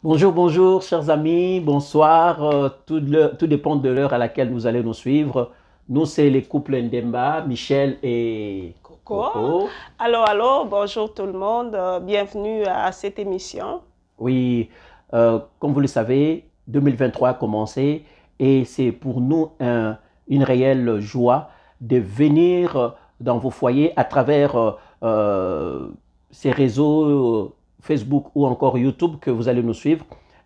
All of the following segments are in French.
Bonjour, bonjour, chers amis, bonsoir. Tout dépend de l'heure à laquelle vous allez nous suivre. Nous, c'est les couples Ndemba, Michel et Coco. Coco. Allô, bonjour tout le monde. Bienvenue à cette émission. Oui, comme vous le savez, 2023 a commencé et c'est pour nous une réelle joie de venir dans vos foyers à travers ces réseaux Facebook ou encore YouTube que vous allez nous suivre.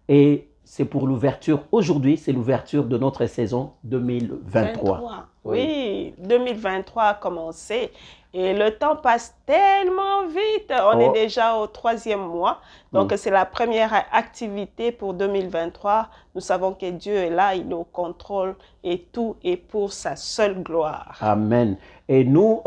Et c'est pour l'ouverture, aujourd'hui, c'est l'ouverture de notre saison 2023. 23. Oui, 2023 a commencé et le temps passe tellement vite. On est déjà au 3e mois. Donc, c'est la première activité pour 2023. Nous savons que Dieu est là, il est au contrôle et tout est pour sa seule gloire. Amen. Et nous,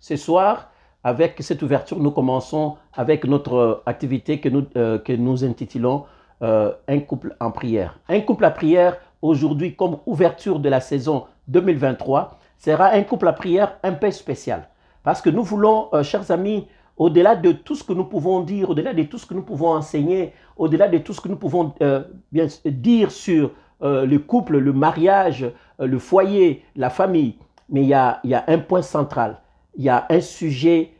ce soir, avec cette ouverture, nous commençons avec notre activité que nous intitulons Un couple en prière. Un couple à prière, aujourd'hui, comme ouverture de la saison 2023, sera un couple à prière un peu spécial. Parce que nous voulons, chers amis, au-delà de tout ce que nous pouvons dire, au-delà de tout ce que nous pouvons enseigner, au-delà de tout ce que nous pouvons bien dire sur le couple, le mariage, le foyer, la famille, mais il y a un point central, il y a un sujet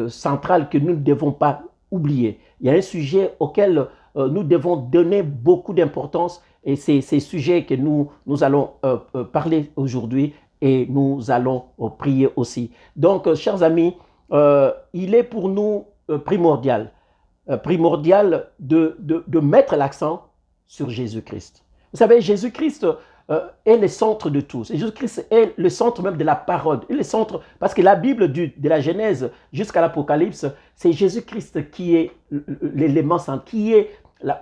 central que nous ne devons pas oublier. Il y a un sujet auquel nous devons donner beaucoup d'importance et c'est ces sujets que nous allons parler aujourd'hui et nous allons prier aussi. Donc, chers amis, il est pour nous primordial de mettre l'accent sur Jésus-Christ. Vous savez, Jésus-Christ est le centre de tout. Jésus-Christ est le centre même de la parole. Il est le centre, parce que la Bible de la Genèse jusqu'à l'Apocalypse, c'est Jésus-Christ qui est l'élément central, qui est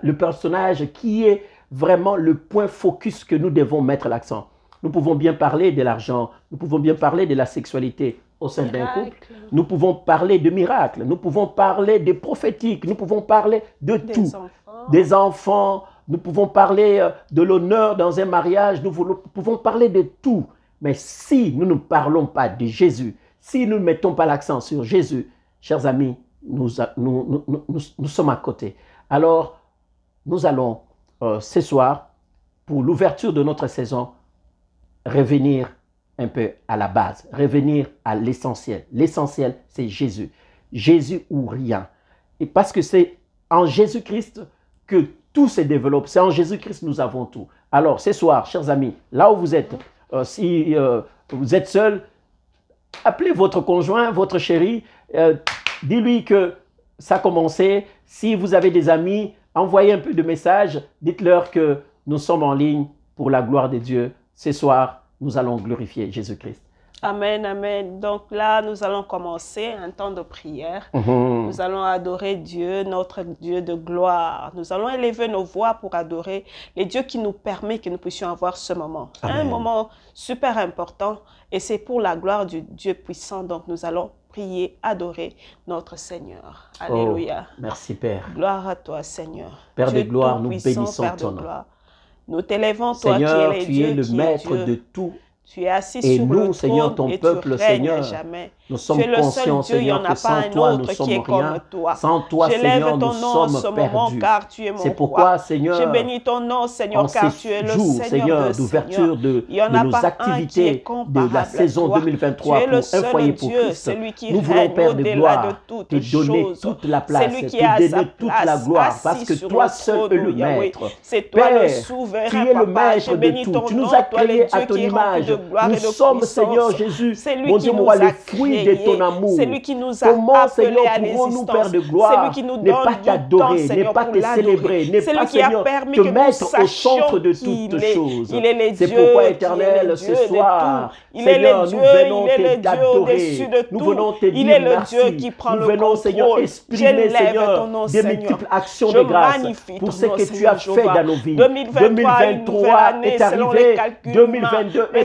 le personnage, qui est vraiment le point focus que nous devons mettre l'accent. Nous pouvons bien parler de l'argent, nous pouvons bien parler de la sexualité au sein d'un couple, nous pouvons parler de miracles, nous pouvons parler de prophétiques, nous pouvons parler de tout, des enfants, nous pouvons parler de l'honneur dans un mariage, nous pouvons parler de tout. Mais si nous ne parlons pas de Jésus, si nous ne mettons pas l'accent sur Jésus, chers amis, nous sommes à côté. Alors, nous allons ce soir, pour l'ouverture de notre saison, revenir un peu à la base, revenir à l'essentiel. L'essentiel, c'est Jésus. Jésus ou rien. Et parce que c'est en Jésus-Christ que tout se développe. C'est en Jésus-Christ que nous avons tout. Alors, ce soir, chers amis, là où vous êtes, si vous êtes seul, appelez votre conjoint, votre chéri, dis-lui que ça a commencé. Si vous avez des amis, envoyez un peu de messages, dites-leur que nous sommes en ligne pour la gloire de Dieu. Ce soir, nous allons glorifier Jésus-Christ. Amen, amen. Donc là, nous allons commencer un temps de prière. Nous allons adorer Dieu, notre Dieu de gloire. Nous allons élever nos voix pour adorer les dieux qui nous permet que nous puissions avoir ce moment. Amen. Un moment super important et c'est pour la gloire du Dieu puissant. Donc nous allons prier, adorer notre Seigneur. Alléluia. Merci Père. Gloire à toi Seigneur. Père de gloire, nous bénissons ton nom. Nous t'élèvons, toi Seigneur, qui es tu Dieu, es le qui maître est Dieu. de tout. Tu es assis et sur nous, le trône Seigneur, ton et peuple, tu règnes Seigneur, jamais. nous sommes Tu es le conscients, seul Dieu, il n'y Seigneur, en a que pas sans un toi, nous autre qui sommes est rien. comme toi. Sans toi, J'élève Seigneur, ton nous nom en ce sommes moment perdus. car tu es mon C'est pourquoi, roi. Seigneur, Je bénis ton nom, Seigneur, en car ces tu es le jours, Seigneur de d'ouverture Seigneurs. Il y en de a nos pas un qui est activités de comparable la à saison toi. 2023 Tu es pour le un seul foyer pour Dieu, Christ, celui qui nous voulons, règne Père de au-delà de gloire, toutes te donner choses. toute la place, Celui qui te est à sa donner toute la place, gloire, parce assis que sur toi le seul es trône, le Yahweh. maître. C'est toi le Père, souverain, tu es le Papa. Je maître de bénis tout. ton Tu nous nom, as toi le créés à Dieu ton qui est rempli image. de gloire Nous et de sommes, Seigneur puissance. Jésus, C'est lui mon qui Dieu, nous moi, le a fruit de ton créés. amour. C'est lui qui nous a Comment, appelés Seigneur, à pourrons-nous, Père l'existence. de C'est gloire, lui qui nous ne donne pas du temps, t'adorer, ne Seigneur, pas pour te célébrer, l'adorer. ne C'est pas, lui qui a Seigneur, permis te que nous mettre au sachions centre de qui toutes il est. choses? Il est le C'est Dieu pourquoi, qui est Éternel, le ce Dieu de soir, tout. Il est Seigneur, le Dieu, nous venons il est le Dieu au-dessus t'adorer. de Nous tout. venons te Il dire est le Dieu merci. qui prend Nous le venons, Seigneur, contrôle. exprimer, J'élève ton Seigneur, nom, des Seigneur. multiples actions Je de grâce magnifie pour ton ce nom, que tu as Seigneur fait Jéhovah. dans nos vies. 2023, une nouvelle 2023 année est selon les arrivé, calculs humains. 2022 Mais est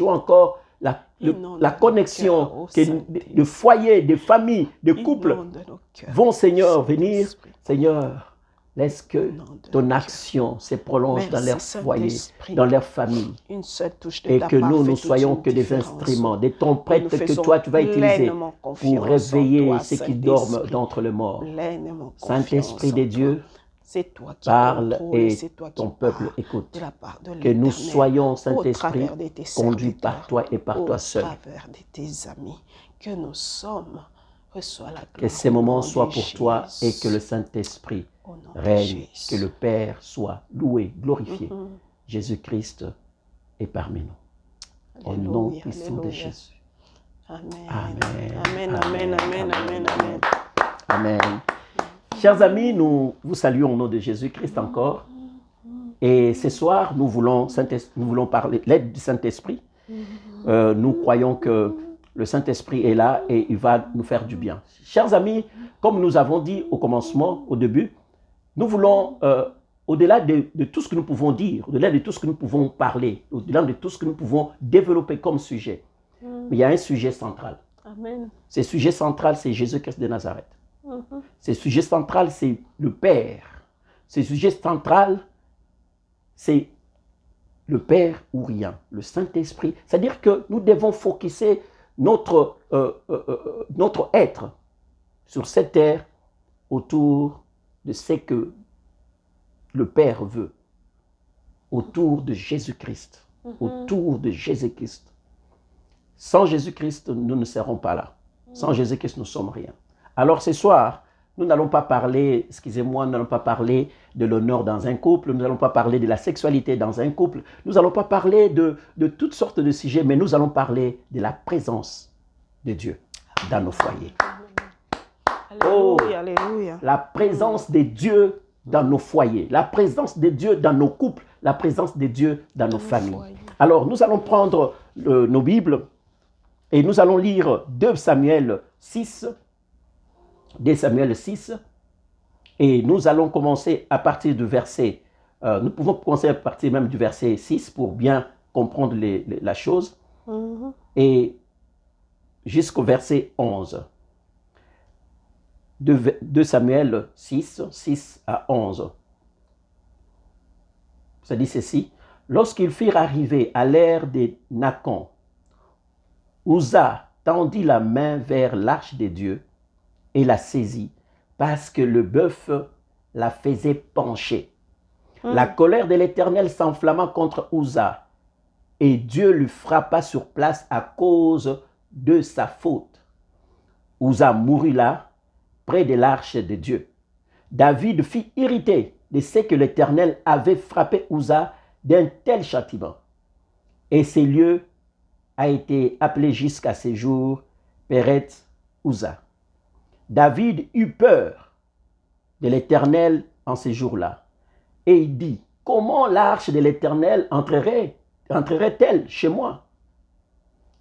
jour encore la connexion de foyers, de familles, de couples vont, Seigneur, venir. Seigneur, Laisse que Au nom de ton Dieu. action se prolonge dans leur Merci, foyer, Saint-Esprit. dans leur famille. Une seule touche de Et ta que part nous, fait nous toute soyons une que des différence. instruments, des Et nous tempêtes que faisons toi, tu vas utiliser pleinement pour confiance en réveiller toi, ceux qui dorment Saint-Esprit. d'entre les morts. Pleinement Saint-Esprit confiance de en toi. Dieu, C'est toi qui parle contrôles et et c'est toi qui ton peuple parles écoute. de la part de Que nous l'Éternel soyons, au Saint-Esprit, travers de tes conduits par serviteurs, toi et par au toi seul. travers de tes amis, que nous sommes. Reçois la gloire Que ces au moments nom soient de pour toi et que le Jésus. Saint-Esprit Au nom de règne, que Jésus. le Père soit loué, glorifié. Mhm. Jésus-Christ est parmi nous. Au nom Alléluia, puissant de alléluia. Jésus. Amen. Amen. Amen, amen, amen, amen. Amen. Chers amis, nous vous saluons au nom de Jésus-Christ encore. Et ce soir, nous voulons parler l'aide du Saint-Esprit. Nous croyons que le Saint-Esprit est là et il va nous faire du bien. Chers amis, comme nous avons dit au commencement, au début, nous voulons, au-delà de tout ce que nous pouvons dire, au-delà de tout ce que nous pouvons parler, au-delà de tout ce que nous pouvons développer comme sujet, mais il y a un sujet central. Amen. Ce sujet central, c'est Jésus-Christ de Nazareth. Mhm. Ce sujet central, c'est le Père. Ce sujet central, c'est le Père ou rien, le Saint-Esprit. C'est-à-dire que nous devons focuser notre être sur cette terre autour de ce que le Père veut, autour de Jésus-Christ, autour de Jésus-Christ. Sans Jésus-Christ, nous ne serons pas là. Sans Jésus-Christ, nous ne sommes rien. Alors ce soir, nous n'allons pas parler, excusez-moi, nous n'allons pas parler de l'honneur dans un couple, nous n'allons pas parler de la sexualité dans un couple, nous n'allons pas parler de toutes sortes de sujets, mais nous allons parler de la présence de Dieu dans nos foyers. Alléluia, alléluia. La présence de Dieu dans nos foyers, la présence de Dieu dans nos couples, la présence de Dieu dans nos familles. Alors, nous allons prendre nos Bibles et nous allons lire 2 Samuel 6, et nous allons commencer à partir du verset, nous pouvons commencer à partir même du verset 6 pour bien comprendre la chose, et jusqu'au verset 11. 2 Samuel 6, 6 à 11. Ça dit ceci: lorsqu'ils firent arriver à l'ère des Nacon, Uza tendit la main vers l'arche de Dieu et la saisit parce que le bœuf la faisait pencher. La colère de l'Éternel s'enflamma contre Uza et Dieu lui frappa sur place à cause de sa faute. Uza mourut là, près de l'arche de Dieu. David fut irrité de ce que l'Éternel avait frappé Uza d'un tel châtiment. Et ce lieu a été appelé jusqu'à ce jour Péret Uza. David eut peur de l'Éternel en ces jours-là. Et il dit: comment l'arche de l'Éternel entrerait-elle chez moi?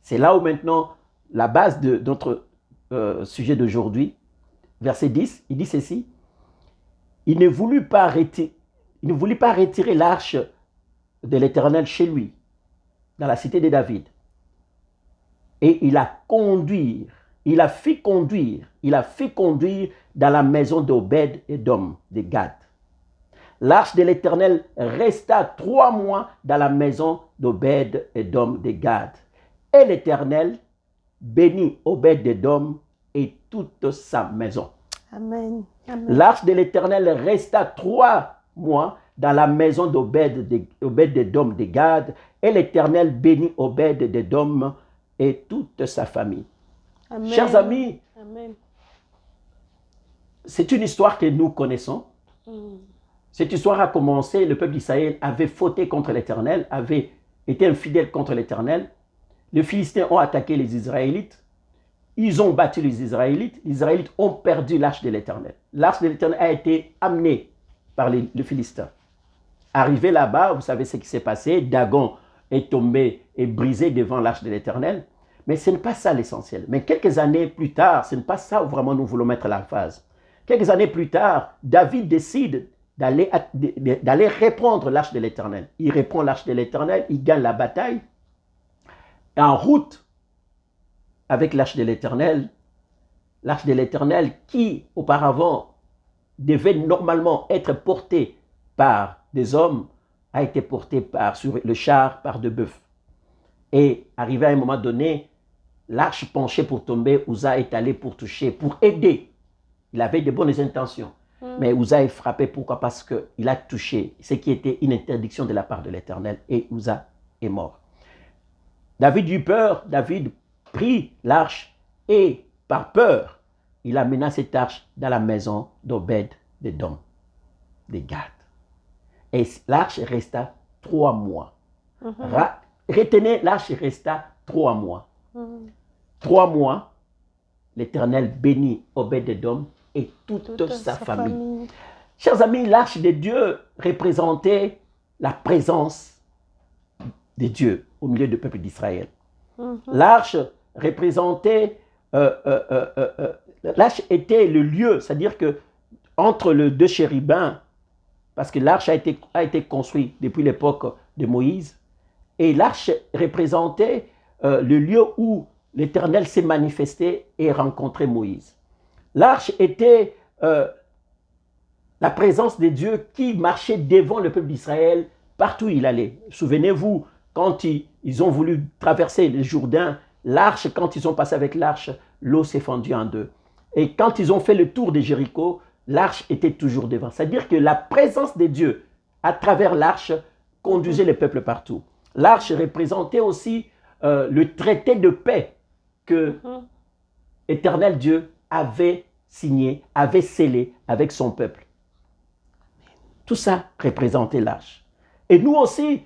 C'est là où maintenant la base de notre sujet d'aujourd'hui. Verset 10, il dit ceci: il ne voulut pas retirer l'arche de l'Éternel chez lui, dans la cité de David. Et il a fait conduire dans la maison d'Obed-Édom de Gad. L'arche de l'Éternel resta 3 mois dans la maison d'Obed-Édom de Gad. Et l'Éternel bénit Obed-Édom et toute sa maison. Amen. Amen. L'arche de l'Éternel resta 3 mois dans la maison d'Obed-Édom de Gad, et l'Éternel bénit Obed-Édom et toute sa famille. Amen. Chers amis, Amen. c'est une histoire que nous connaissons. Cette histoire a commencé, le peuple d'Israël avait fauté contre l'Éternel, avait été infidèle contre l'Éternel. Les Philistins ont attaqué les Israélites. Ils ont battu les Israélites ont perdu l'arche de l'Éternel. L'arche de l'Éternel a été amenée par les Philistins. Arrivé là-bas, vous savez ce qui s'est passé. Dagon est tombé et brisé devant l'arche de l'Éternel. Mais ce n'est pas ça l'essentiel. Mais quelques années plus tard, ce n'est pas ça où vraiment nous voulons mettre l'emphase. Quelques années plus tard, David décide d'aller reprendre l'arche de l'Éternel. Il reprend l'arche de l'Éternel, il gagne la bataille. Et en route avec l'arche de l'Éternel qui auparavant devait normalement être porté par des hommes a été porté sur le char par deux bœufs. Et arrivé à un moment donné, l'arche penchée pour tomber, Uza est allé pour toucher, pour aider. Il avait de bonnes intentions. Mais Uza est frappé. Pourquoi? Parce qu'il a touché ce qui était une interdiction de la part de l'Éternel. Et Uza est mort. David eut peur. David prit l'arche et par peur, il amena cette arche dans la maison d'Obed-Édom, de Gad. Et l'arche resta 3 mois. Retenez, l'arche resta 3 mois. 3 mois, l'Éternel bénit Obed-Édom et toute sa famille. Chers amis, l'arche de Dieu représentait la présence de Dieu au milieu du peuple d'Israël. L'arche représentait, l'arche était le lieu, c'est-à-dire que entre les deux chérubins, parce que l'arche a été construite depuis l'époque de Moïse, et l'arche représentait le lieu où l'Éternel s'est manifesté et rencontré Moïse. L'arche était la présence de Dieu qui marchait devant le peuple d'Israël partout où il allait. Souvenez-vous, quand ils ont voulu traverser le Jourdain, l'arche, quand ils ont passé avec l'arche, l'eau s'est fendue en deux. Et quand ils ont fait le tour de Jéricho, l'arche était toujours devant. C'est-à-dire que la présence de Dieu à travers l'arche conduisait le peuple partout. L'arche représentait aussi le traité de paix que l'Éternel Dieu avait signé, avait scellé avec son peuple. Tout ça représentait l'arche. Et nous aussi,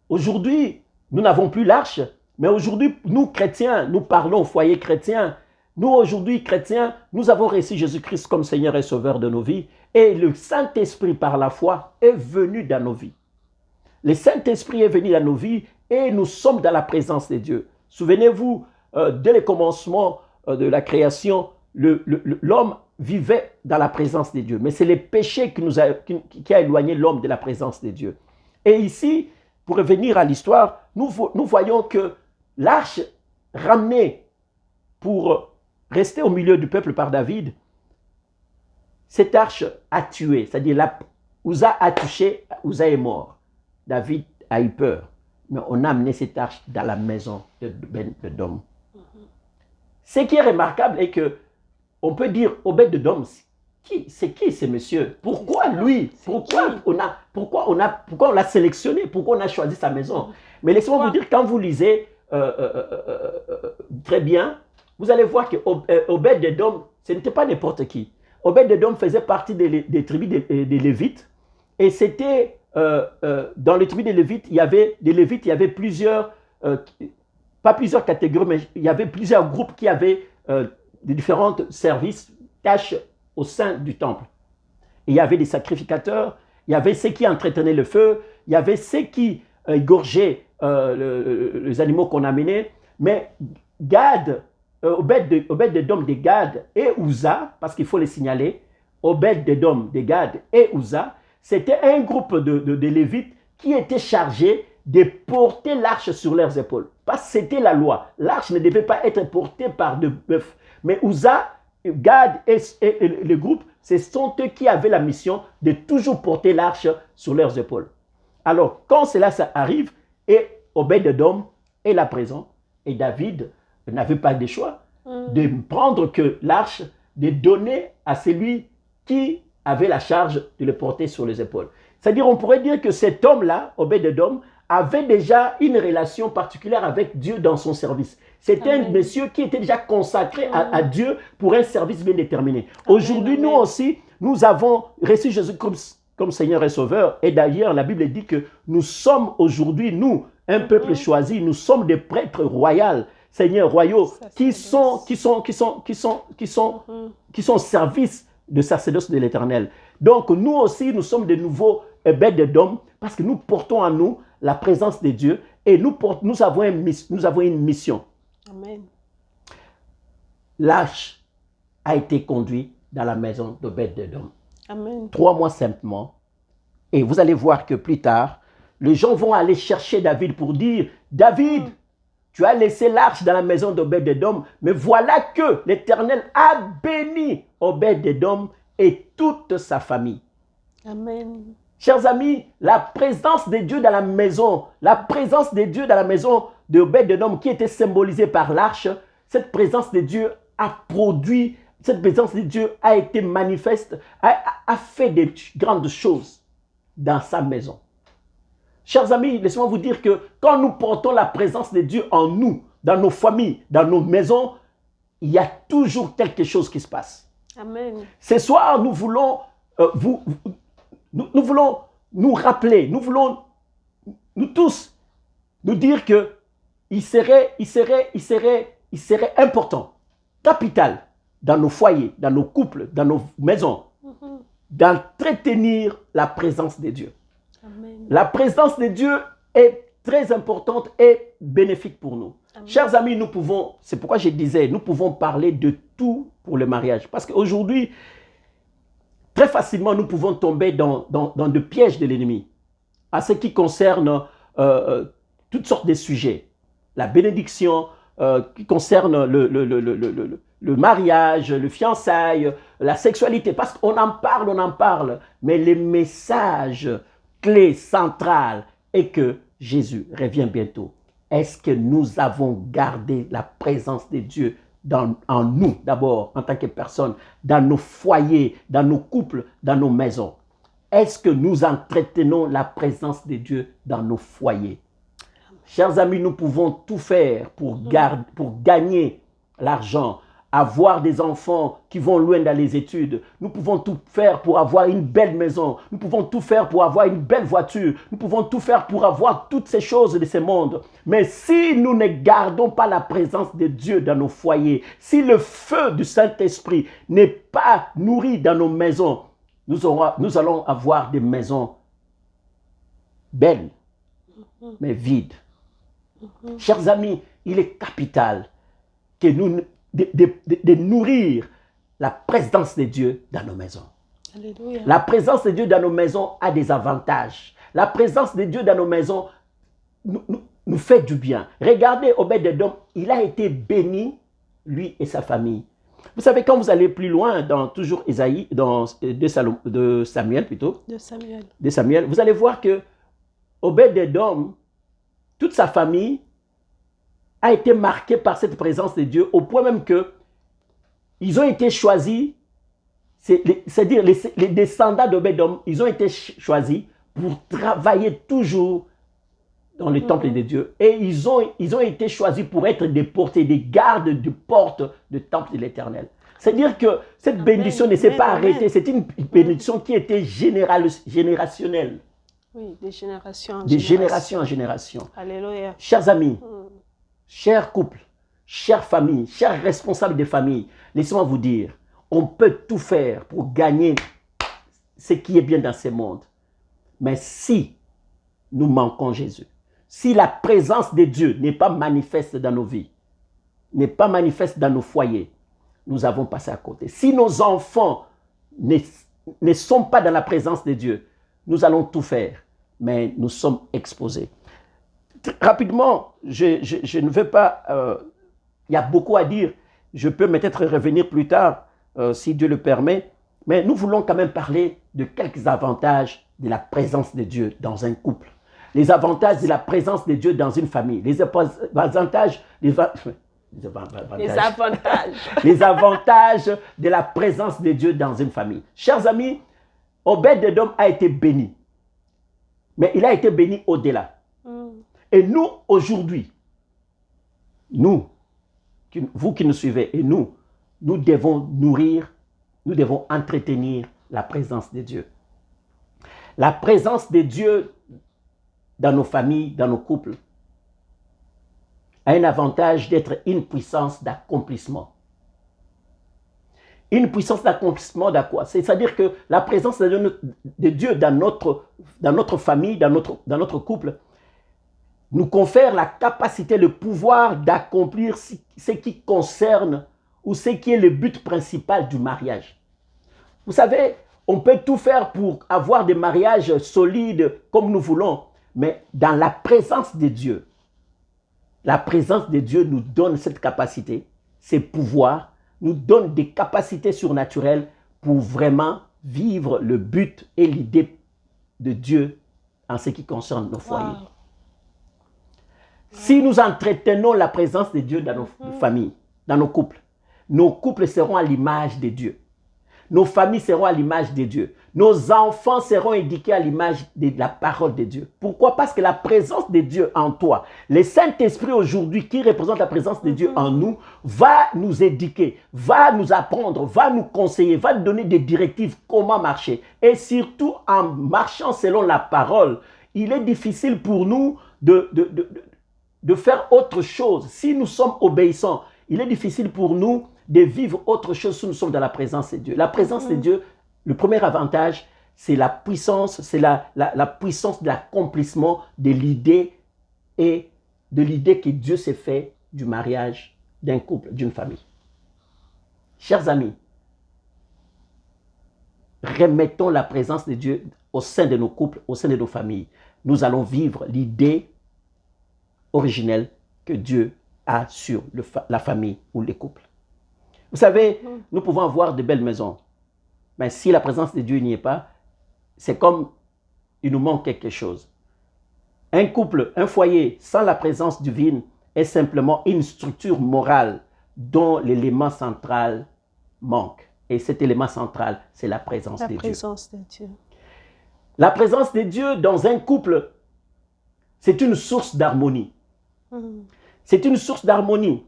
aujourd'hui, nous n'avons plus l'arche, mais aujourd'hui, nous chrétiens, nous parlons au foyer chrétien. Nous aujourd'hui, chrétiens, nous avons reçu Jésus-Christ comme Seigneur et Sauveur de nos vies. Et le Saint-Esprit, par la foi, est venu dans nos vies. Le Saint-Esprit est venu dans nos vies et nous sommes dans la présence de Dieu. Souvenez-vous, dès le commencement de la création, l'homme vivait dans la présence de Dieu. Mais c'est le péché qui a éloigné l'homme de la présence de Dieu. Et ici, pour revenir à l'histoire, nous voyons que l'arche ramenée pour rester au milieu du peuple par David, cette arche a tué, c'est-à-dire Uza a touché, Uza est mort. David a eu peur, mais on a amené cette arche dans la maison d'Obed-Édom. Ce qui est remarquable est que on peut dire Obed-Édom, c'est qui ce monsieur? Pourquoi lui? Pourquoi on l'a sélectionné? Pourquoi on a choisi sa maison? Mais laissez-moi vous dire, quand vous lisez très bien, vous allez voir que Obed-Édom, ce n'était pas n'importe qui. Obed-Édom faisait partie des tribus des Lévites. Et c'était, dans les tribus des Lévites, il y avait plusieurs, pas plusieurs catégories, mais il y avait plusieurs groupes qui avaient des différents services, tâches au sein du temple. Et il y avait des sacrificateurs, il y avait ceux qui entretenaient le feu, il y avait ceux qui égorgeaient les animaux qu'on amenait. Mais Gad, Obed-Édom de Gad et Uza, parce qu'il faut les signaler, Obed-Édom de Gad et Uza, c'était un groupe de Lévites qui étaient chargés de porter l'arche sur leurs épaules. Parce que c'était la loi. L'arche ne devait pas être portée par de bœufs. Mais Uza, Gad et le groupe, ce sont eux qui avaient la mission de toujours porter l'arche sur leurs épaules. Alors, quand cela ça arrive, et Obed-Édom est là présent, et David n'avait pas de choix de prendre que l'arche, de donner à celui qui avait la charge de le porter sur les épaules. C'est-à-dire, on pourrait dire que cet homme-là, Obed-Édom, avait déjà une relation particulière avec Dieu dans son service. C'était un monsieur qui était déjà consacré à Dieu pour un service bien déterminé. Aujourd'hui, nous aussi, nous avons reçu Jésus comme Seigneur et Sauveur. Et d'ailleurs, la Bible dit que nous sommes aujourd'hui, nous, un peuple choisi, nous sommes des prêtres royaux, seigneurs royaux, qui sont au service du sacerdoce de l'Éternel. Donc, nous aussi, nous sommes de nouveaux Obed-Édom parce que nous portons en nous la présence de Dieu et nous avons une mission. Amen. L'arche a été conduit dans la maison d'Obed-Édom. Amen. 3 mois simplement. Et vous allez voir que plus tard, les gens vont aller chercher David pour dire, David, tu as laissé l'arche dans la maison d'Obed-Édom, mais voilà que l'Éternel a béni Obed-Édom et toute sa famille. Amen. Chers amis, la présence de Dieu dans la maison, de Obed-Edom qui était symbolisée par l'arche, cette présence de Dieu a produit, cette présence de Dieu a été manifeste, a fait des grandes choses dans sa maison. Chers amis, laissez-moi vous dire que quand nous portons la présence de Dieu en nous, dans nos familles, dans nos maisons, il y a toujours quelque chose qui se passe. Amen. Ce soir, nous voulons nous voulons nous rappeler, nous voulons nous tous nous dire que il serait important, capital, dans nos foyers, dans nos couples, dans nos maisons, d'entretenir la présence de Dieu. Amen. La présence de Dieu est très importante et bénéfique pour nous. Amen. Chers amis, nous pouvons, c'est pourquoi je disais, nous pouvons parler de tout pour le mariage. Parce qu'aujourd'hui, très facilement, nous pouvons tomber dans des pièges de l'ennemi. À ce qui concerne toutes sortes de sujets. La bénédiction, qui concerne le mariage, le fiançailles, la sexualité. Parce qu'on en parle. Mais le message clé central est que Jésus revient bientôt. Est-ce que nous avons gardé la présence de Dieu en nous, d'abord, en tant que personne, dans nos foyers, dans nos couples, dans nos maisons? Est-ce que nous entretenons la présence de Dieu dans nos foyers? Chers amis, nous pouvons tout faire pour gagner l'argent, avoir des enfants qui vont loin dans les études. Nous pouvons tout faire pour avoir une belle maison. Nous pouvons tout faire pour avoir une belle voiture. Nous pouvons tout faire pour avoir toutes ces choses de ce monde. Mais si nous ne gardons pas la présence de Dieu dans nos foyers, si le feu du Saint-Esprit n'est pas nourri dans nos maisons, nous allons avoir des maisons belles, mais vides. Chers amis, il est capital que nous de nourrir la présence de Dieu dans nos maisons. Alléluia. La présence de Dieu dans nos maisons a des avantages. La présence de Dieu dans nos maisons nous fait du bien. Regardez Obed-Edom, il a été béni, lui et sa famille. Vous savez, quand vous allez plus loin, dans toujours Isaïe, de Samuel, vous allez voir que Obed-Edom, toute sa famille, a été marquée par cette présence de Dieu, au point même que ils ont été choisis, c'est-à-dire les descendants d'Obed-Edom, ils ont été choisis pour travailler toujours dans le temple de Dieu. Et ils ont été choisis pour être des portiers, des gardes de porte du temple de l'Éternel. C'est-à-dire que cette bénédiction ne s'est pas arrêtée, c'est une bénédiction qui était générationnelle. Oui, de génération en génération. Alléluia. Chers amis, chers couples, chères familles, chers responsables de famille, laissez-moi vous dire, on peut tout faire pour gagner ce qui est bien dans ce monde. Mais si nous manquons Jésus, si la présence de Dieu n'est pas manifeste dans nos vies, n'est pas manifeste dans nos foyers, nous avons passé à côté. Si nos enfants ne sont pas dans la présence de Dieu, nous allons tout faire, mais nous sommes exposés. Rapidement, je ne veux pas... il y a beaucoup à dire. Je peux peut-être revenir plus tard, si Dieu le permet. Mais nous voulons quand même parler de quelques avantages de la présence de Dieu dans un couple. Les avantages de la présence de Dieu dans une famille. Les avantages de la présence de Dieu dans une famille. Chers amis, Obed-Edom a été béni. Mais il a été béni au-delà. Et nous, aujourd'hui, vous qui nous suivez, et nous devons nourrir, nous devons entretenir la présence de Dieu. La présence de Dieu dans nos familles, dans nos couples, a un avantage d'être une puissance d'accomplissement. Une puissance d'accomplissement de quoi? C'est-à-dire que la présence de Dieu dans notre famille, dans notre couple, nous confère la capacité, le pouvoir d'accomplir ce qui concerne ou ce qui est le but principal du mariage. Vous savez, on peut tout faire pour avoir des mariages solides comme nous voulons, mais dans la présence de Dieu, la présence de Dieu nous donne cette capacité, ces pouvoirs, nous donne des capacités surnaturelles pour vraiment vivre le but et l'idée de Dieu en ce qui concerne nos foyers. Wow. Si nous entretenons la présence de Dieu dans nos familles, dans nos couples seront à l'image de Dieu. Nos familles seront à l'image de Dieu. Nos enfants seront éduqués à l'image de la parole de Dieu. Pourquoi? Parce que la présence de Dieu en toi, le Saint-Esprit aujourd'hui qui représente la présence de Dieu en nous, va nous éduquer, va nous apprendre, va nous conseiller, va nous donner des directives comment marcher. Et surtout en marchant selon la parole, il est difficile pour nous de faire autre chose. Si nous sommes obéissants, il est difficile pour nous de vivre autre chose si nous sommes dans la présence de Dieu. La présence de Dieu, le premier avantage, c'est la puissance, c'est la puissance de l'accomplissement de l'idée et de l'idée que Dieu s'est fait du mariage d'un couple, d'une famille. Chers amis, remettons la présence de Dieu au sein de nos couples, au sein de nos familles. Nous allons vivre l'idée originelle que Dieu a sur la famille ou les couples. Vous savez, nous pouvons avoir de belles maisons, mais si la présence de Dieu n'y est pas, c'est comme il nous manque quelque chose. Un couple, un foyer sans la présence divine est simplement une structure morale dont l'élément central manque. Et cet élément central, c'est la présence de Dieu. La présence de Dieu. La présence de Dieu dans un couple, c'est une source d'harmonie. C'est une source d'harmonie.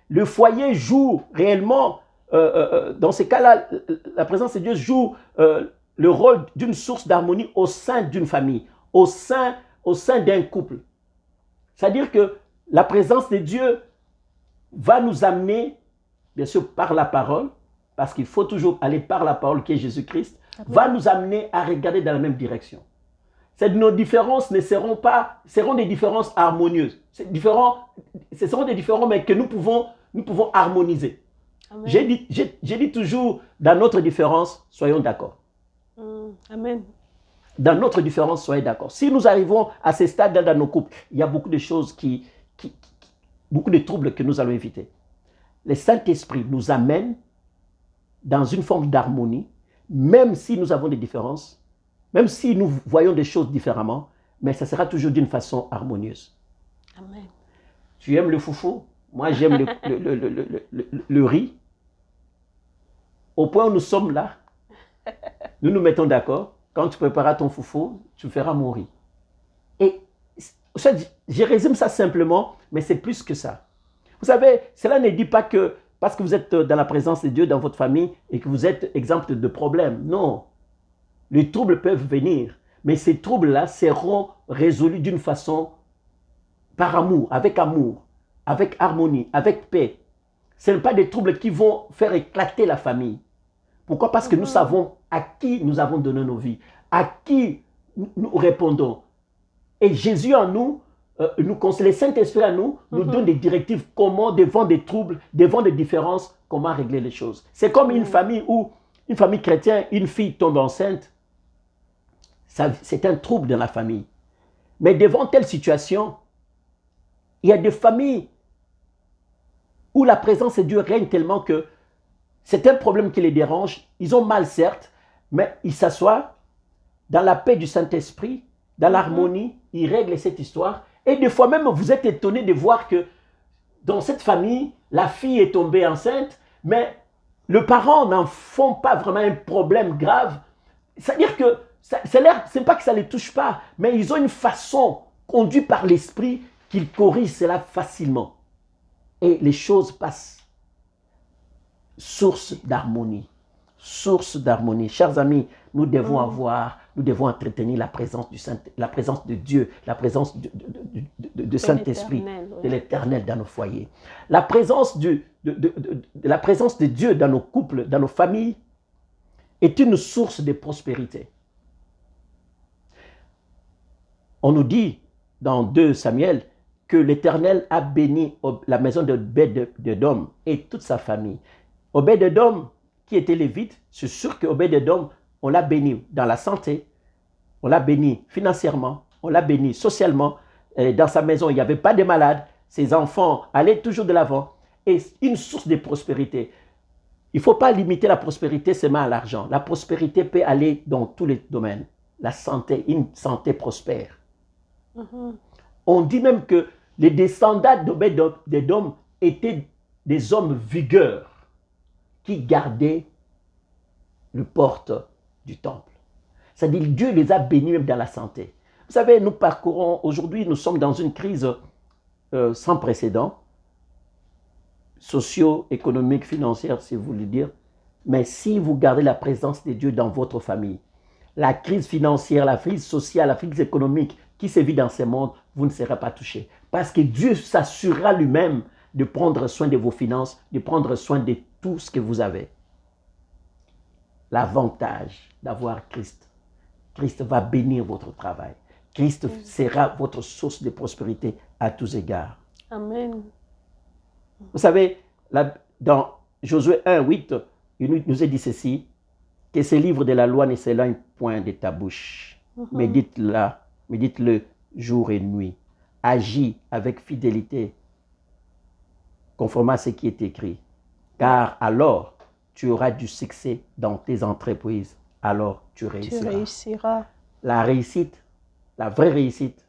Le foyer joue réellement, dans ces cas-là, la présence de Dieu joue le rôle d'une source d'harmonie au sein d'une famille, au sein d'un couple. C'est-à-dire que la présence de Dieu va nous amener, bien sûr par la parole, parce qu'il faut toujours aller par la parole qui est Jésus-Christ, va nous amener à regarder dans la même direction. Nos différences seront des différences harmonieuses. Ce seront des différences, mais que nous pouvons harmoniser. J'ai dit toujours, dans notre différence, soyons d'accord. Amen. Dans notre différence, soyez d'accord. Si nous arrivons à ce stade dans nos couples, il y a beaucoup de choses beaucoup de troubles que nous allons éviter. Le Saint-Esprit nous amène dans une forme d'harmonie, même si nous avons des différences, même si nous voyons des choses différemment, mais ça sera toujours d'une façon harmonieuse. Amen. Tu aimes le foufou? Moi, j'aime le riz. Au point où nous sommes là, nous nous mettons d'accord. Quand tu prépareras ton foufou, tu feras mon riz. Et je résume ça simplement, mais c'est plus que ça. Vous savez, cela ne dit pas que parce que vous êtes dans la présence de Dieu dans votre famille et que vous êtes exempt de problèmes. Non. Les troubles peuvent venir, mais ces troubles-là seront résolus d'une façon par amour, avec harmonie, avec paix. Ce ne sont pas des troubles qui vont faire éclater la famille. Pourquoi? Parce que nous savons à qui nous avons donné nos vies, à qui nous répondons. Et Jésus en nous, nous conseille, le Saint-Esprit en nous, nous donne des directives comment, devant des troubles, devant des différences, comment régler les choses. C'est comme une famille chrétienne, une fille tombe enceinte. C'est un trouble dans la famille. Mais devant telle situation, il y a des familles où la présence de Dieu règne tellement que c'est un problème qui les dérange. Ils ont mal, certes, mais ils s'assoient dans la paix du Saint-Esprit, dans l'harmonie, ils règlent cette histoire. Et des fois même, vous êtes étonné de voir que dans cette famille, la fille est tombée enceinte, mais les parents n'en font pas vraiment un problème grave. C'est-à-dire que c'est pas que ça ne les touche pas, mais ils ont une façon conduite par l'esprit qu'ils corrigent cela facilement. Et les choses passent. Source d'harmonie. Source d'harmonie. Chers amis, nous devons entretenir la présence de Dieu, la présence de Saint-Esprit, de l'Éternel dans nos foyers. La présence de Dieu dans nos couples, dans nos familles, est une source de prospérité. On nous dit dans 2 Samuel que l'Éternel a béni la maison d'Obed-Édom et toute sa famille. Obed-Édom, qui était lévite, c'est sûr qu'Obed-Édom, on l'a béni dans la santé, on l'a béni financièrement, on l'a béni socialement. Dans sa maison, il n'y avait pas de malades, ses enfants allaient toujours de l'avant. Et une source de prospérité. il ne faut pas limiter la prospérité seulement à l'argent. La prospérité peut aller dans tous les domaines. La santé, une santé prospère. On dit même que les descendants d'Édom étaient des hommes vigueurs qui gardaient le porte du temple. C'est-à-dire Dieu les a bénis même dans la santé. Vous savez, nous parcourons, aujourd'hui nous sommes dans une crise sans précédent, socio-économique, financière, si vous voulez dire. Mais si vous gardez la présence de Dieu dans votre famille, la crise financière, la crise sociale, la crise économique qui sévit dans ce monde, vous ne serez pas touchés. Parce que Dieu s'assurera lui-même de prendre soin de vos finances, de prendre soin de tout ce que vous avez. L'avantage d'avoir Christ. Christ va bénir votre travail. Christ sera votre source de prospérité à tous égards. Amen. Vous savez, dans Josué 1:8, il nous est dit ceci, que ce livre de la loi ne s'éloigne point de ta bouche. Médite-le jour et nuit. Agis avec fidélité, conformément à ce qui est écrit. Car alors, tu auras du succès dans tes entreprises. Alors, tu réussiras. La réussite, la vraie réussite,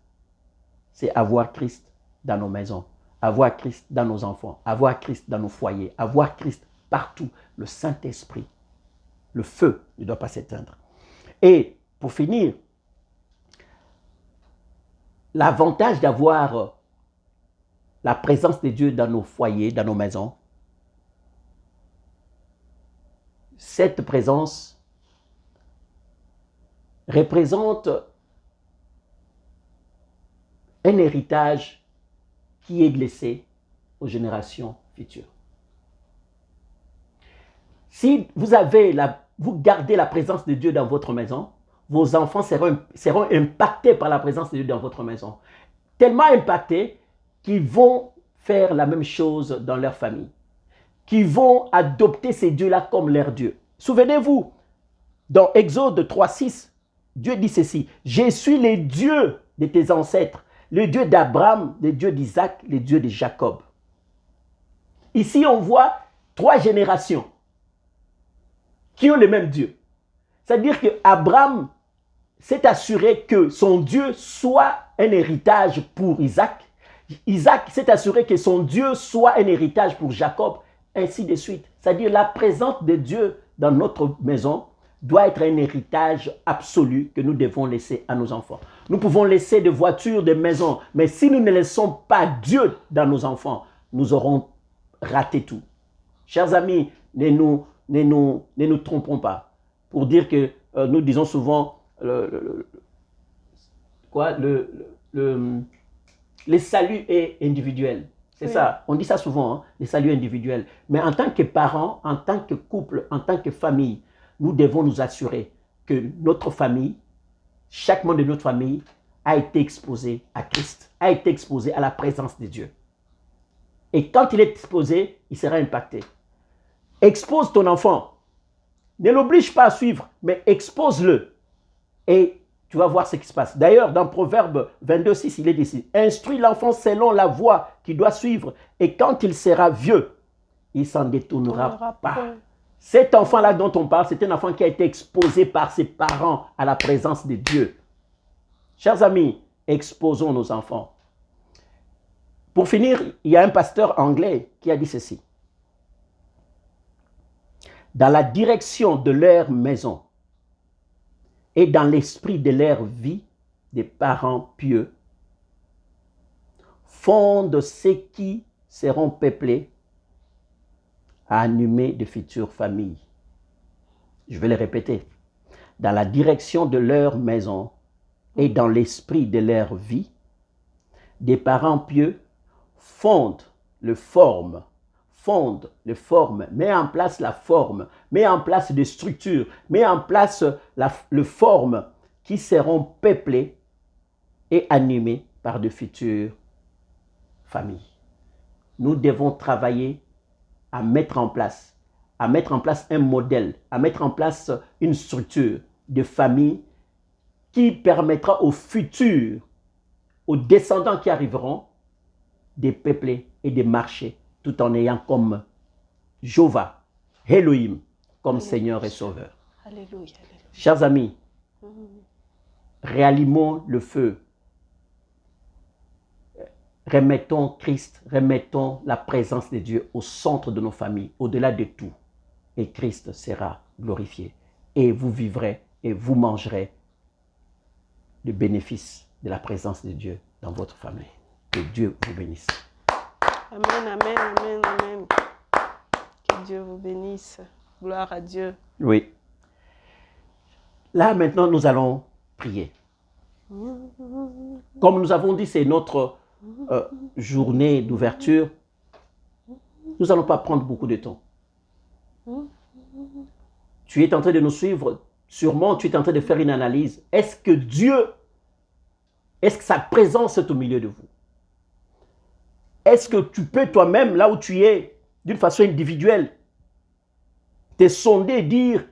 c'est avoir Christ dans nos maisons, avoir Christ dans nos enfants, avoir Christ dans nos foyers, avoir Christ partout, le Saint-Esprit. Le feu ne doit pas s'éteindre. Et pour finir, l'avantage d'avoir la présence de Dieu dans nos foyers, dans nos maisons, cette présence représente un héritage qui est laissé aux générations futures. Si vous gardez la présence de Dieu dans votre maison, vos enfants seront impactés par la présence de Dieu dans votre maison. Tellement impactés qu'ils vont faire la même chose dans leur famille. Qu'ils vont adopter ces dieux-là comme leur Dieu. Souvenez-vous, dans Exode 3:6, Dieu dit ceci, « Je suis le Dieu de tes ancêtres, le Dieu d'Abraham, le Dieu d'Isaac, le Dieu de Jacob. » Ici, on voit 3 générations qui ont le même Dieu. C'est-à-dire qu'Abraham s'est assuré que son Dieu soit un héritage pour Isaac. Isaac s'est assuré que son Dieu soit un héritage pour Jacob, ainsi de suite. C'est-à-dire la présence de Dieu dans notre maison doit être un héritage absolu que nous devons laisser à nos enfants. Nous pouvons laisser des voitures, des maisons, mais si nous ne laissons pas Dieu dans nos enfants, nous aurons raté tout. Chers amis, ne nous trompons pas. Pour dire que nous disons souvent le salut est individuel. C'est ça, on dit ça souvent, hein, le salut individuel. Mais en tant que parents, en tant que couple, en tant que famille, nous devons nous assurer que notre famille, chaque membre de notre famille a été exposé à Christ, a été exposé à la présence de Dieu. Et quand il est exposé, il sera impacté. Expose ton enfant. Ne l'oblige pas à suivre, mais expose-le. Et tu vas voir ce qui se passe. D'ailleurs, dans Proverbe 22:6, il est dit, « Instruis l'enfant selon la voie qu'il doit suivre, et quand il sera vieux, il ne s'en détournera pas. » Cet enfant-là dont on parle, c'est un enfant qui a été exposé par ses parents à la présence de Dieu. Chers amis, exposons nos enfants. Pour finir, il y a un pasteur anglais qui a dit ceci. Dans la direction de leur maison et dans l'esprit de leur vie, des parents pieux fondent ceux qui seront peuplés à animer de futures familles. Je vais le répéter. Dans la direction de leur maison et dans l'esprit de leur vie, des parents pieux fondent, met en place la forme, met en place des structures, met en place le forme qui seront peuplées et animées par de futures familles. Nous devons travailler à mettre en place un modèle, à mettre en place une structure de famille qui permettra aux futurs, aux descendants qui arriveront, de peupler et de marcher tout en ayant comme Jéhovah, Elohim comme Alléluia. Seigneur et Sauveur. Alléluia. Alléluia. Chers amis, Mhm. réallumons le feu. Remettons Christ, remettons la présence de Dieu au centre de nos familles, au-delà de tout. Et Christ sera glorifié. Et vous vivrez et vous mangerez le bénéfice de la présence de Dieu dans votre famille. Que Dieu vous bénisse. Amen, amen, amen, amen. Que Dieu vous bénisse. Gloire à Dieu. Oui. Là, maintenant, nous allons prier. Comme nous avons dit, c'est notre journée d'ouverture. Nous n'allons pas prendre beaucoup de temps. Tu es en train de nous suivre. Sûrement, tu es en train de faire une analyse. Est-ce que Dieu, est-ce que sa présence est au milieu de vous? Est-ce que tu peux toi-même, là où tu es, d'une façon individuelle, te sonder et dire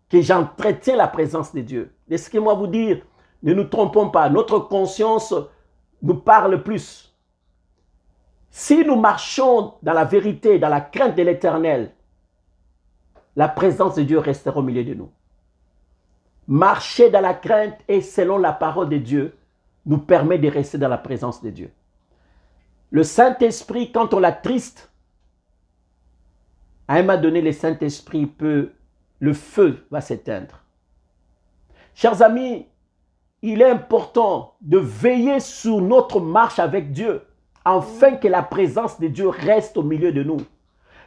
que j'entretiens la présence de Dieu? Laissez-moi vous dire, ne nous trompons pas, notre conscience nous parle plus. Si nous marchons dans la vérité, dans la crainte de l'Éternel, la présence de Dieu restera au milieu de nous. Marcher dans la crainte et selon la parole de Dieu nous permet de rester dans la présence de Dieu. Le Saint-Esprit, quand on l'attriste, à un moment donné, le Saint-Esprit le feu va s'éteindre. Chers amis, il est important de veiller sur notre marche avec Dieu, afin que la présence de Dieu reste au milieu de nous.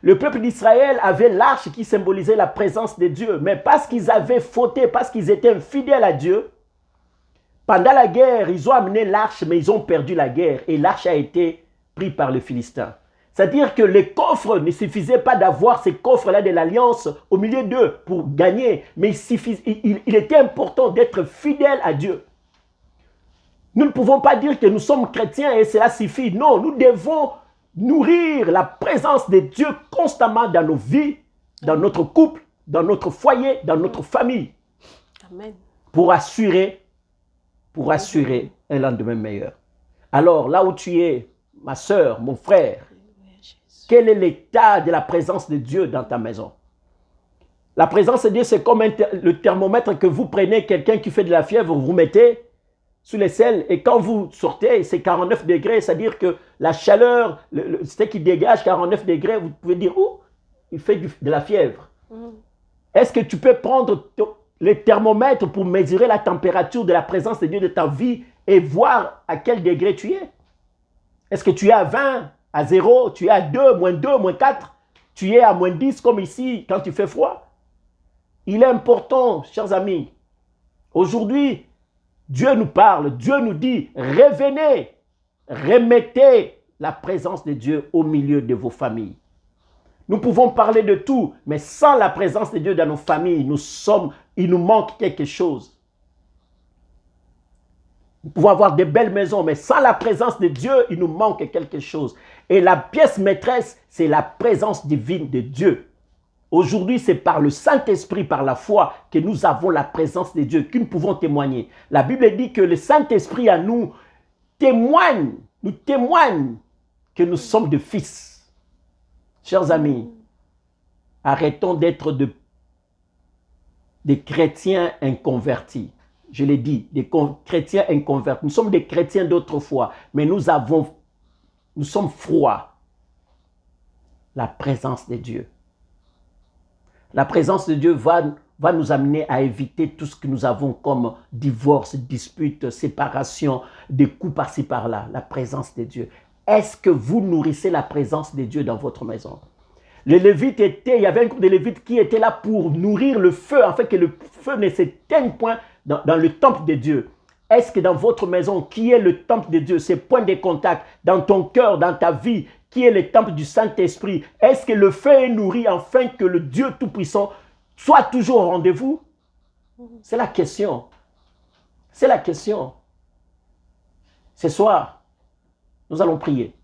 Le peuple d'Israël avait l'arche qui symbolisait la présence de Dieu, mais parce qu'ils avaient fauté, parce qu'ils étaient infidèles à Dieu, pendant la guerre, ils ont amené l'arche, mais ils ont perdu la guerre, et l'arche a été prise par les Philistins. C'est-à-dire que les coffres ne suffisaient pas d'avoir ces coffres-là de l'Alliance au milieu d'eux pour gagner, mais il était important d'être fidèle à Dieu. Nous ne pouvons pas dire que nous sommes chrétiens et cela suffit. Non, nous devons nourrir la présence de Dieu constamment dans nos vies, dans notre couple, dans notre foyer, dans notre famille. Amen. Pour assurer un lendemain meilleur. Alors, là où tu es, ma soeur, mon frère, quel est l'état de la présence de Dieu dans ta maison? La présence de Dieu, c'est comme le thermomètre que vous prenez, quelqu'un qui fait de la fièvre, vous mettez sous les selles, et quand vous sortez, c'est 49 degrés, c'est-à-dire que la chaleur, ce qui dégage 49 degrés, vous pouvez dire, oh, il fait de la fièvre. Est-ce que tu peux prendre le thermomètre pour mesurer la température de la présence de Dieu de ta vie et voir à quel degré tu es? Est-ce que tu es à 20, à 0, tu es à 2, moins 4, tu es à moins 10 comme ici quand il fait froid? Il est important, chers amis, aujourd'hui, Dieu nous parle, Dieu nous dit, revenez, remettez la présence de Dieu au milieu de vos familles. Nous pouvons parler de tout, mais sans la présence de Dieu dans nos familles, il nous manque quelque chose. Nous pouvons avoir de belles maisons, mais sans la présence de Dieu, il nous manque quelque chose. Et la pièce maîtresse, c'est la présence divine de Dieu. Aujourd'hui, c'est par le Saint-Esprit, par la foi, que nous avons la présence de Dieu, que nous pouvons témoigner. La Bible dit que le Saint-Esprit à nous témoigne que nous sommes des fils. Chers amis, arrêtons d'être des chrétiens inconvertis. Je l'ai dit, des chrétiens inconvertis. Nous sommes des chrétiens d'autrefois, mais nous sommes froids. La présence de Dieu. La présence de Dieu va nous amener à éviter tout ce que nous avons comme divorce, dispute, séparation, des coups par-ci par-là. La présence de Dieu. Est-ce que vous nourrissez la présence de Dieu dans votre maison? Les Lévites il y avait un groupe de Lévites qui était là pour nourrir le feu, afin que le feu ne s'éteigne point dans le temple de Dieu. Est-ce que dans votre maison, qui est le temple de Dieu, ces points de contact, dans ton cœur, dans ta vie, qui est le temple du Saint-Esprit, est-ce que le feu est nourri afin que le Dieu Tout-Puissant soit toujours au rendez-vous? C'est la question. C'est la question. Ce soir, nous allons prier.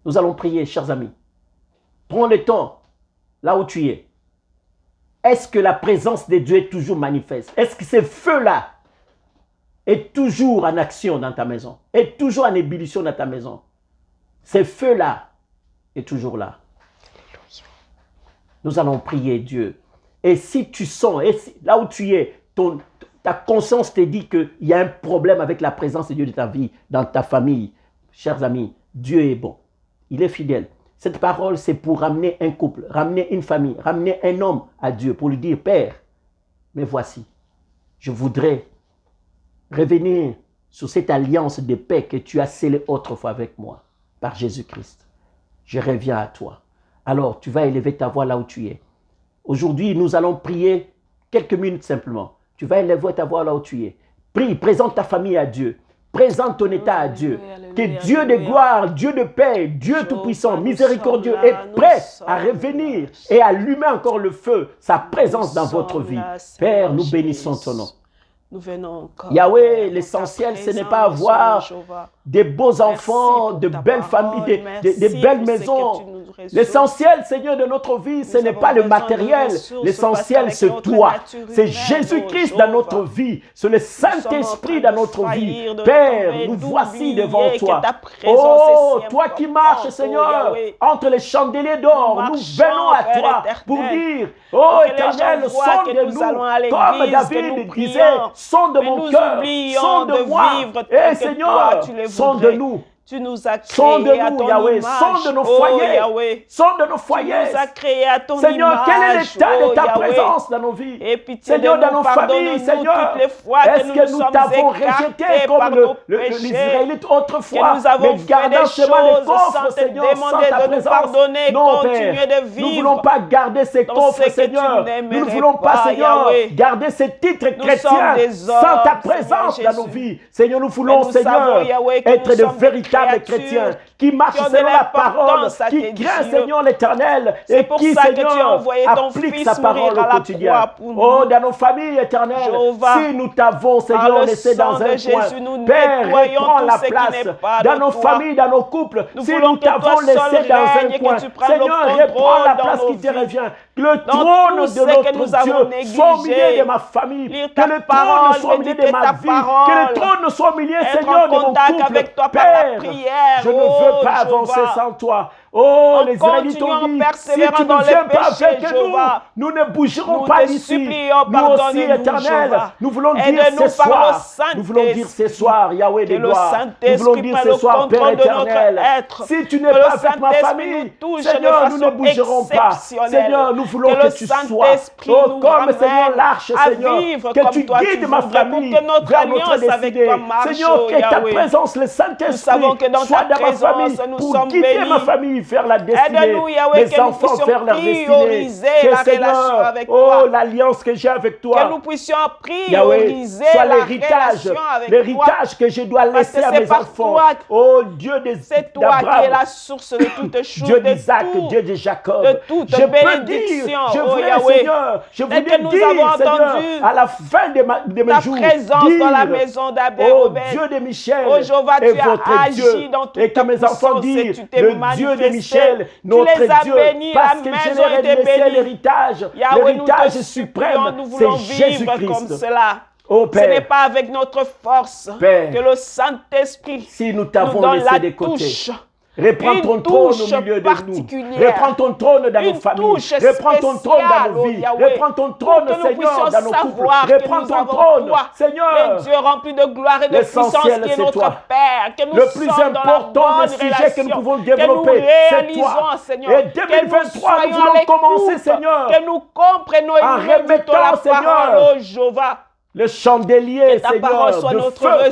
Nous allons prier, chers amis. Prends le temps, là où tu es. Est-ce que la présence de Dieu est toujours manifeste? Est-ce que ce feu-là est toujours en action dans ta maison? Est toujours en ébullition dans ta maison? Ce feu-là est toujours là. Nous allons prier Dieu. Et si tu sens, là où tu es, ta conscience te dit qu'il y a un problème avec la présence de Dieu de ta vie, dans ta famille, chers amis, Dieu est bon. Il est fidèle. Cette parole, c'est pour ramener un couple, ramener une famille, ramener un homme à Dieu, pour lui dire, Père, mais voici, je voudrais revenir sur cette alliance de paix que tu as scellée autrefois avec moi, par Jésus-Christ. Je reviens à toi. Alors, tu vas élever ta voix là où tu es. Aujourd'hui, nous allons prier quelques minutes simplement. Tu vas élever ta voix là où tu es. Prie, présente ta famille à Dieu. Présente ton état à Dieu. Que Dieu de gloire, Dieu de paix, Dieu tout-puissant, miséricordieux est prêt à revenir et à allumer encore le feu, sa présence dans votre vie. Père, nous bénissons ton nom. Nous venons encore. Yahweh, l'essentiel, ce n'est pas avoir des beaux enfants, de belles familles, des belles maisons. L'essentiel, Seigneur, de notre vie, ce n'est pas le matériel. L'essentiel, c'est toi. C'est Jésus-Christ dans notre vie. C'est le Saint-Esprit dans notre vie. Père, nous voici devant toi. Oh, toi qui marches, Seigneur, entre les chandeliers d'or, nous venons à toi pour dire, oh Éternel, sonde de nous, comme David disait, sonde de mon cœur, sonde de moi. Et Seigneur, sonde de nous. Tu nous as créés à ton image. Sonde nos foyers. Sonde nos foyers. Tu nous as créés à ton Seigneur, image. quel est l'état de ta présence dans nos vies? Et pitié Seigneur, de dans nous, nos familles, Seigneur, est-ce que nous t'avons rejeté comme les Israélites autrefois, mais gardant seulement les coffres, Seigneur, sans ta présence? Non, Père, nous ne voulons pas garder ces coffres, Seigneur. Nous ne voulons pas, Seigneur, garder ces titres chrétiens sans ta présence dans nos vies. Seigneur, nous voulons, Seigneur, être de véritables chrétiens qui marchent selon la parole, qui craignent, Seigneur, l'Éternel et qui, Seigneur, appliquent sa parole au quotidien. Oh, dans nos familles éternelles, si nous t'avons, Seigneur, laissé dans un coin, Père, reprends la place. Dans nos familles, dans nos couples, si nous t'avons laissé dans un coin, Seigneur, reprends la place qui te revient. Que le trône de notre Dieu soit au milieu de ma famille. Que le trône soit au milieu de ma vie. Que le trône soit au milieu, Seigneur, de mon couple. Père, je ne veux pas avancer sans toi. Oh, les Israélites ont dit, si tu ne viens pas avec nous, nous ne bougerons pas d'ici. Nous aussi, Éternel, nous voulons dire ce soir, nous voulons dire ce soir, Yahweh de gloire, nous voulons dire ce soir, Père éternel, si tu n'es pas avec ma famille, Seigneur, nous ne bougerons pas. Seigneur, nous voulons que tu sois, oh, comme Seigneur l'arche, Seigneur, que tu guides ma famille vers notre destinée. Seigneur, que ta présence, le Saint-Esprit, soit dans ma famille pour guider ma famille faire la destinée, mes enfants faire leur destinée, que Seigneur, oh l'alliance que j'ai avec toi, que nous puissions prioriser l'héritage que je dois laisser à mes enfants, oh Dieu c'est toi qui es la source de toutes choses, Dieu d'Isaac, Dieu de Jacob, de toute bénédiction, je voudrais, Seigneur, je voudrais dire, Seigneur, à la fin de mes jours, présence dans la maison d'Abel, oh Dieu de Michel, oh Jéhovah, tu as agi dans toute et que mes enfants disent, le Dieu de Michel, notre Dieu, bénis, parce que je leur ai laissé l'héritage suprême, c'est Jésus-Christ. Comme cela. Oh, Père, ce n'est pas avec notre force, Père, que le Saint-Esprit si nous t'avons laissé de côté. Reprends ton trône au milieu de nous. Reprends ton trône dans nos familles. Reprends ton trône dans nos vies. Reprends ton trône, Seigneur, dans nos couples. Reprends ton trône, Seigneur. Le Dieu rempli de gloire et de puissance qui est notre Père. Que nous le plus important des sujets que nous pouvons développer, c'est toi. Et 2023, nous voulons commencer, Seigneur, que nous comprenions et en nous remettant, la Seigneur, parole, oh Jéhovah. le chandelier, Seigneur, de feu